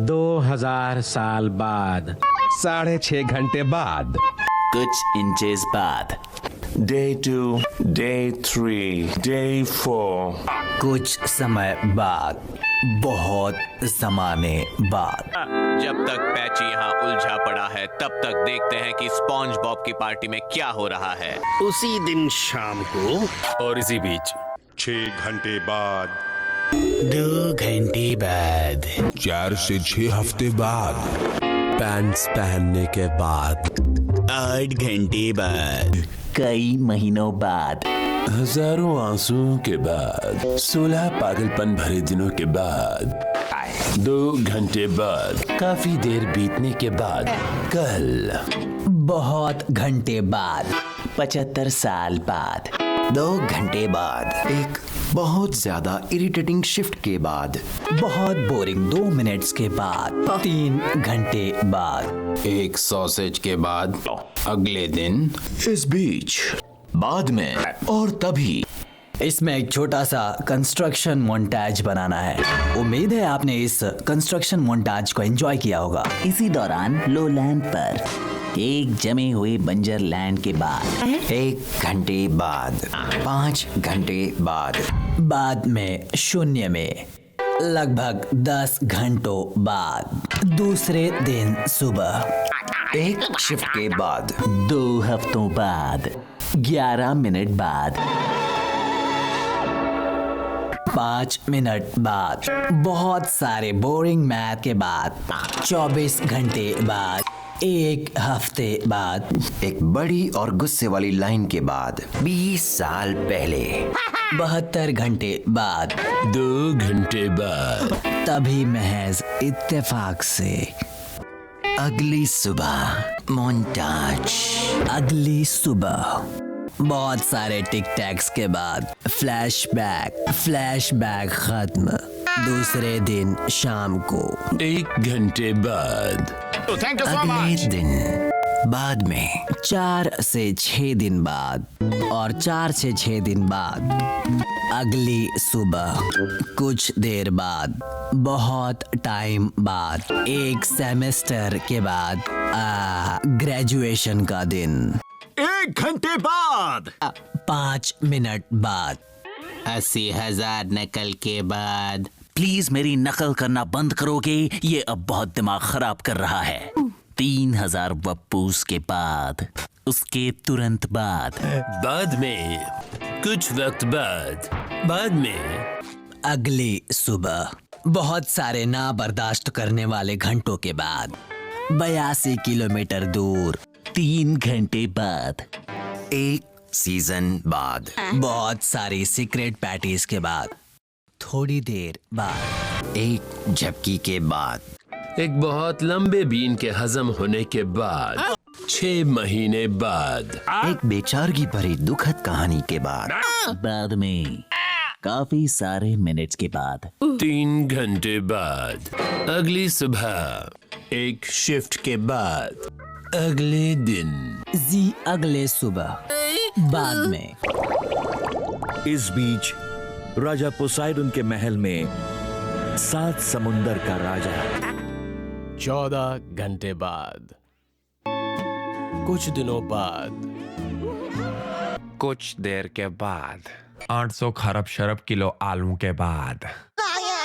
2000 साल बाद, 6.5 घंटे बाद, कुछ इंचेस बाद, Day 2, Day 3, Day 4. कुछ समय बाद, बहुत जमाने बाद। जब तक पैची यहाँ उलझा पड़ा है तब तक देखते हैं कि स्पॉन्ज बॉब की पार्टी में क्या हो रहा है। उसी दिन शाम को और इसी बीच 6 घंटे बाद, 2 घंटे बाद, 4 से 6 हफ्ते बाद, पैंट्स पहनने के बाद, 8 घंटे बाद, कई महीनों बाद, हजारों आंसुओं के बाद, 16 पागलपन भरे दिनों के बाद, 2 घंटे बाद, काफी देर बीतने के बाद, कल, बहुत घंटे बाद, 75 साल बाद, 2 घंटे बाद, एक बहुत ज्यादा इरिटेटिंग शिफ्ट के बाद, बहुत बोरिंग 2 मिनट्स के बाद, 3 घंटे बाद, एक सॉसेज के बाद, अगले दिन, इस बीच, बाद में, और तभी। इसमें एक छोटा सा कंस्ट्रक्शन मोन्टाज बनाना है। उम्मीद है आपने इस कंस्ट्रक्शन मोन्टाज को एंजॉय किया होगा। इसी दौरान लो लैंड पर एक जमे हुए बंजर लैंड के बाद, 1 घंटे बाद, 5 घंटे बाद में शून्य में, लगभग 10 घंटों बाद, दूसरे दिन सुबह, एक शिफ्ट के बाद, 2 हफ्तों बाद, 11 मिनट बाद, 5 मिनट बाद, बहुत सारे बोरिंग मैथ के बाद, 24 घंटे बाद, 1 हफ्ते बाद, एक बड़ी और गुस्से वाली लाइन के बाद, 20 साल पहले, 72 घंटे बाद, 2 घंटे बाद, तभी महज इत्तेफाक से अगली सुबह मोन्टाज। अगली सुबह बहुत सारे टिक टैक्स के बाद, फ्लैशबैक खत्म। दूसरे दिन शाम को, 1 घंटे बाद, अगले दिन बाद में, 4 से 6 दिन बाद, और 4 से 6 दिन बाद, अगली सुबह, कुछ देर बाद, बहुत टाइम बाद, 1 सेमेस्टर के बाद, ग्रेजुएशन का दिन, 1 घंटे बाद, 5 मिनट बाद, 80,000 नकल के बाद। प्लीज मेरी नकल करना बंद करोगे? ये अब बहुत दिमाग खराब कर रहा है। 3000 वप्पूस के बाद, उसके तुरंत बाद में, कुछ वक्त बाद में, अगली सुबह, बहुत सारे ना बर्दाश्त करने वाले घंटों के बाद, 82 किलोमीटर दूर, 3 घंटे बाद, 1 सीजन बाद, बहुत सारी सीक्रेट पैटीज के बाद, थोड़ी देर बाद, 1 झपकी के बाद, एक बहुत लंबे बीन के हजम होने के बाद, 6 महीने बाद, एक बेचारगी भरी दुखद कहानी के बाद में, काफी सारे मिनट्स के बाद, 3 घंटे बाद, अगली सुबह, एक शिफ्ट के बाद, अगले दिन, अगले सुबह, बाद में। इस बीच राजा पोसाइडन के महल में 7 समुंदर का राजा। 14 घंटे बाद, कुछ दिनों बाद, कुछ देर के बाद, 800 खरब शरब किलो आलू के बाद,